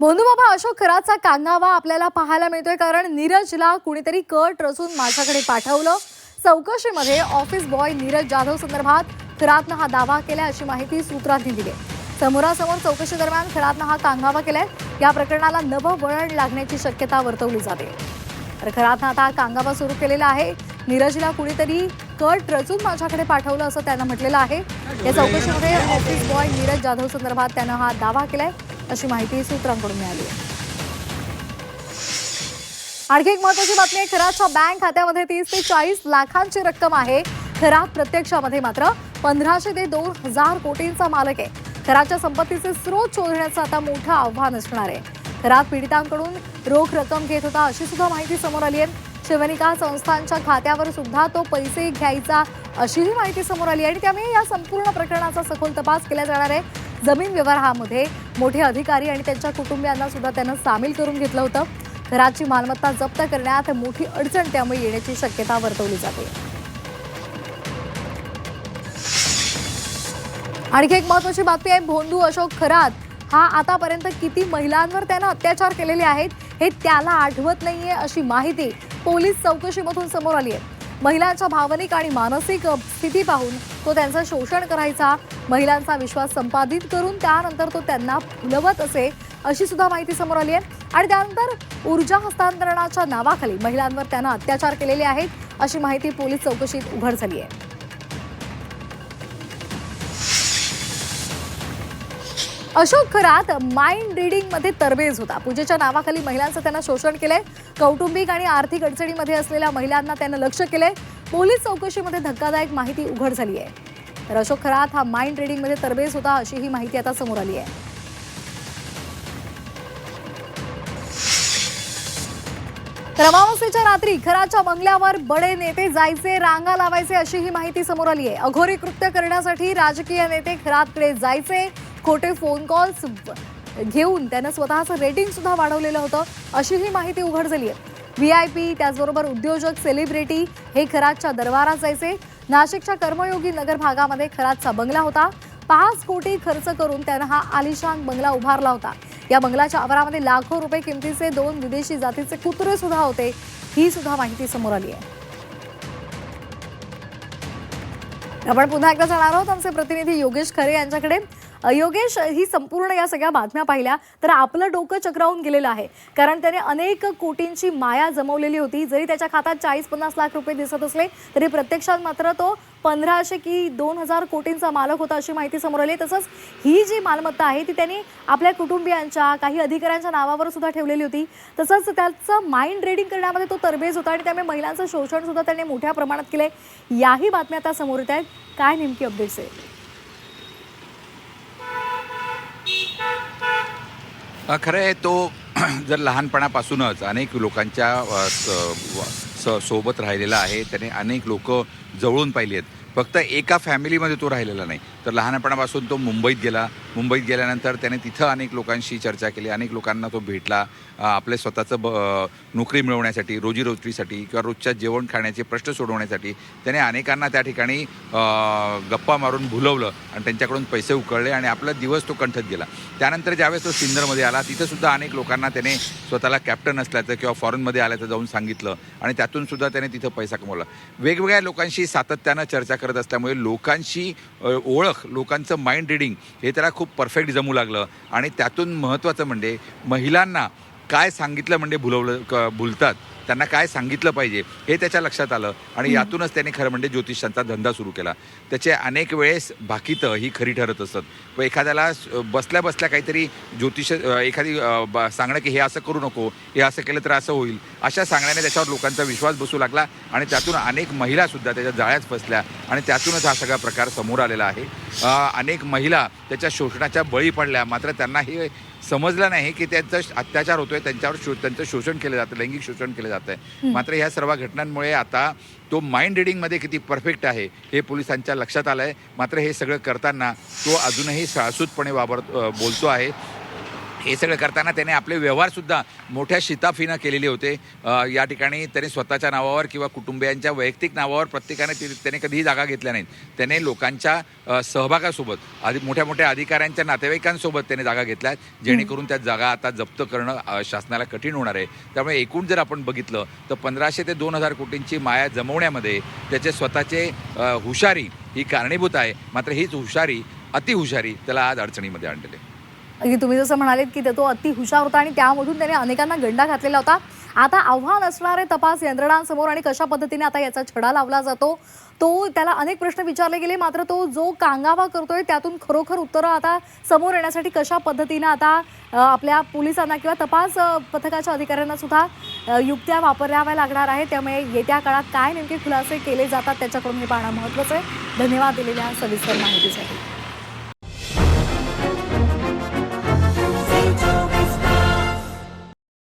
भोंदूबाबा अशोक खराचा कांगावा आपल्याला पाहायला मिळतोय, कारण नीरजला कुणीतरी कट रचून माझ्याकडे पाठवलं. चौकशीमध्ये ऑफिस बॉय नीरज जाधव संदर्भात खरातनं हा दावा केलाय अशी माहिती सूत्रांनी दिली. समोरासमोर चौकशी दरम्यान खरातनं हा कांगावा केलाय. या प्रकरणाला नवं वळण लागण्याची शक्यता वर्तवली जाते. तर खरातनं आता कांगावा सुरू केलेला आहे. नीरजला कुणीतरी कट रचून माझ्याकडे पाठवलं असं त्यानं म्हटलेलं आहे. या चौकशीमध्ये ऑफिस बॉय नीरज जाधव संदर्भात त्यानं हा दावा केलाय अशी माहिती सूत्रांकडून मिळाली आहे. आणखी एक महत्त्वाची बातमी आहे. खरातच्या बँक खात्यामध्ये 30 ते 40 लाखांची रक्कम आहे. खरात प्रत्यक्षामध्ये मात्र 1500 ते 2000 कोटींचा मालक आहे. खरातच्या संपत्तीचे स्रोत शोधण्याचं आता मोठं आव्हान असणार आहे. खरात पीडितांकडून रोख रक्कम घेत होता अशी सुद्धा माहिती समोर आली आहे. शिवनिका संस्थांच्या खात्यावर सुद्धा तो पैसे घ्यायचा अशीही माहिती समोर आली आहे. आणि त्यामुळे या संपूर्ण प्रकरणाचा सखोल तपास केला जाणार आहे. जमीन व्यवहारामध्ये मोठे अधिकारी आणि त्यांच्या कुटुंबियांना सुद्धा त्यानं सामील करून घेतलं होतं. घराची मालमत्ता जप्त करण्यात मोठी अडचण त्यामुळे येण्याची शक्यता वर्तवली जाते. आणखी एक महत्त्वाची बातमी आहे. भोंदू अशोक खरात हा आतापर्यंत किती महिलांवर त्यानं अत्याचार केलेले आहेत हे त्याला आठवत नाहीये अशी माहिती पोलीस चौकशीमधून समोर आली आहे. महिलांच्या भावनिक आणि मानसिक स्थिती पाहून तो त्यांचं शोषण करायचा. महिलांचा विश्वास संपादित करून त्यानंतर तो त्यांना फुलवत असे अशी सुद्धा माहिती समोर आली आहे. आणि त्यानंतर ऊर्जा हस्तांतरणाच्या नावाखाली महिलांवर त्यानं अत्याचार केलेले आहेत अशी माहिती पोलीस चौकशीत उघड झाली आहे. अशोक खरात माइंड रिडिंग मध्ये तरबेज होता. पूजेच्या नावाखाली महिलांचं त्यानं शोषण केलंय. कौटुंबिक आणि आर्थिक अडचणीमध्ये असलेल्या महिलांना त्यानं लक्ष केलंय. पोलीस चौकशीमध्ये धक्कादायक माहिती उघड झाली आहे. तर अशोक खरात हा माइंड रिडिंग मध्ये तरबेज होता अशी ही माहिती आता समोर आली आहे. तर अमावस्येच्या रात्री खराच्या बंगल्यावर बडे नेते जायचे, रांगा लावायचे अशी ही माहिती समोर आली आहे. अघोरी कृत्य करण्यासाठी राजकीय नेते खरातकडे जायचे. खोटे फोन कॉल्स घेऊन त्यानं स्वतःचं रेटिंग सुद्धा वाढवलेलं होतं अशी ही माहिती उघड झाली आहे. VIP त्याचबरोबर उद्योजक, सेलिब्रिटी हे खरातच्या दरबारात जायचे. नाशिकच्या कर्मयोगी नगर भागामध्ये खरातचा बंगला होता. 5 कोटी खर्च करून त्यानं हा आलिशान बंगला उभारला होता. या बंगल्याच्या आवारामध्ये लाखो रुपये किमतीचे 2 विदेशी जातीचे कुत्रे सुद्धा होते ही सुद्धा माहिती समोर आली आहे. आपण पुन्हा एकदा जाणार आहोत आमचे प्रतिनिधी योगेश खरे यांच्याकडे. योगेश, ही संपूर्ण या सगळ्या बातम्या पाहिल्या तर आपलं डोकं चक्रावून गेलेलं आहे, कारण त्याने अनेक कोटींची माया जमवलेली होती. जरी त्याच्या खात्यात 40-50 लाख रुपये दिसत असले तरी प्रत्यक्षात मात्र तो 1500 की 2000 कोटींचा मालक होता अशी माहिती समोर आली. तसंच ही जी मालमत्ता आहे ती त्यांनी आपल्या कुटुंबियांच्या, काही अधिकाऱ्यांच्या नावावर सुद्धा ठेवलेली होती. तसंच त्याचं माइंड रीडिंग करण्यामध्ये तो तरबेज होता आणि त्यामुळे महिलांचं शोषण सुद्धा त्याने मोठ्या प्रमाणात केलंय. याही बातम्या आता समोर येत आहेत. काय नेमकी अपडेट्स आहे? खरं आहे, तो जर लहानपणापासूनच अनेक लोकांच्या सोबत राहिलेला आहे. त्याने अनेक लोक जवळून पाहिली आहेत. फक्त एका फॅमिलीमध्ये तो राहिलेला नाही, तर लहानपणापासून तो मुंबईत गेला. मुंबईत गेल्यानंतर त्याने तिथं अनेक लोकांशी चर्चा केली. अनेक लोकांना तो भेटला. आपले स्वतःचं नोकरी मिळवण्यासाठी, रोजीरोटीसाठी किंवा रोजच्या जेवण खाण्याचे प्रश्न सोडवण्यासाठी त्याने अनेकांना त्या ठिकाणी गप्पा मारून भुलवलं आणि त्यांच्याकडून पैसे उकळले आणि आपला दिवस तो कंठत गेला. त्यानंतर ज्यावेळेस तो सिन्नरमध्ये आला तिथंसुद्धा अनेक लोकांना त्याने स्वतःला कॅप्टन असल्याचं किंवा फॉरेनमध्ये आल्याचं जाऊन सांगितलं आणि त्यातूनसुद्धा त्याने तिथं पैसा कमवला. वेगवेगळ्या लोकांशी सातत्यानं चर्चा करत असल्यामुळे लोकांशी ओळख, लोकांचं माइंड रिडिंग हे त्याला खूप परफेक्ट जमू लागलं. आणि त्यातून महत्त्वाचं म्हणजे महिलांना काय सांगितलं म्हणजे भुलतात, त्यांना काय सांगितलं पाहिजे हे त्याच्या लक्षात आलं. आणि यातूनच त्याने खरं म्हणजे ज्योतिषांचा धंदा सुरू केला. त्याचे अनेक वेळेस भाकीतं ही खरी ठरत असतात. व एखाद्याला बसल्या बसल्या काहीतरी ज्योतिष एखादी सांगणं की हे असं करू नको, हे असं केलं तर असं होईल, अशा सांगण्याने त्याच्यावर लोकांचा विश्वास बसू लागला आणि त्यातून अनेक महिलासुद्धा त्याच्या जाळ्यात फसल्या आणि त्यातूनच हा सगळा प्रकार समोर आलेला आहे. अनेक महिला त्याच्या शोषणाच्या बळी पडल्या, मात्र त्यांना हे समजलं नाही की त्यांचा अत्याचार होतोय, त्यांच्यावर त्यांचं शोषण केलं जातं, लैंगिक शोषण केलं जातं आहे. मात्र ह्या सर्व घटनांमुळे आता तो माइंड रिडिंगमध्ये किती परफेक्ट आहे हे पोलिसांच्या लक्षात आलं आहे. मात्र हे सगळं करताना तो अजूनही साळसूदपणे बोलतो आहे. हे सगळं करताना त्याने आपले व्यवहारसुद्धा मोठ्या शिताफीनं केलेले होते. या ठिकाणी त्याने स्वतःच्या नावावर किंवा कुटुंबियांच्या वैयक्तिक नावावर प्रत्येकाने त्याने कधीही जागा घेतल्या नाहीत. त्याने लोकांच्या सहभागासोबत मोठ्या मोठ्या अधिकाऱ्यांच्या नातेवाईकांसोबत त्याने जागा घेतल्या, जेणेकरून त्या जागा आता जप्त करणं शासनाला कठीण होणार आहे. त्यामुळे एकूण जर आपण बघितलं तर 1500 ते 2000 कोटींची माया जमवण्यामध्ये त्याचे स्वतःचे हुशारी ही कारणीभूत आहे. मात्र हीच हुशारी, अतिहुशारी त्याला आज अडचणीमध्ये आणलेली आहे. अगदी तुम्ही जसं म्हणालेत की तो अति हुशार होता आणि त्यामधून त्याने अनेकांना गंडा घातलेला होता. आता आव्हान असणारे तपास यंत्रणांसमोर आणि कशा पद्धतीने आता याचा छडा लावला जातो, तो त्याला अनेक प्रश्न विचारले गेले. मात्र तो जो कांगावा करतोय त्यातून खरोखर उत्तरं आता समोर येण्यासाठी कशा पद्धतीने आता आपल्या पोलिसांना किंवा तपास पथकाच्या अधिकाऱ्यांना सुद्धा युक्त्या वापराव्या लागणार आहे. त्यामुळे येत्या काळात काय नेमके खुलासे केले जातात त्याच्याकडून हे पाहणं महत्त्वाचं आहे. धन्यवाद दिलेल्या सविस्तर माहितीसाठी.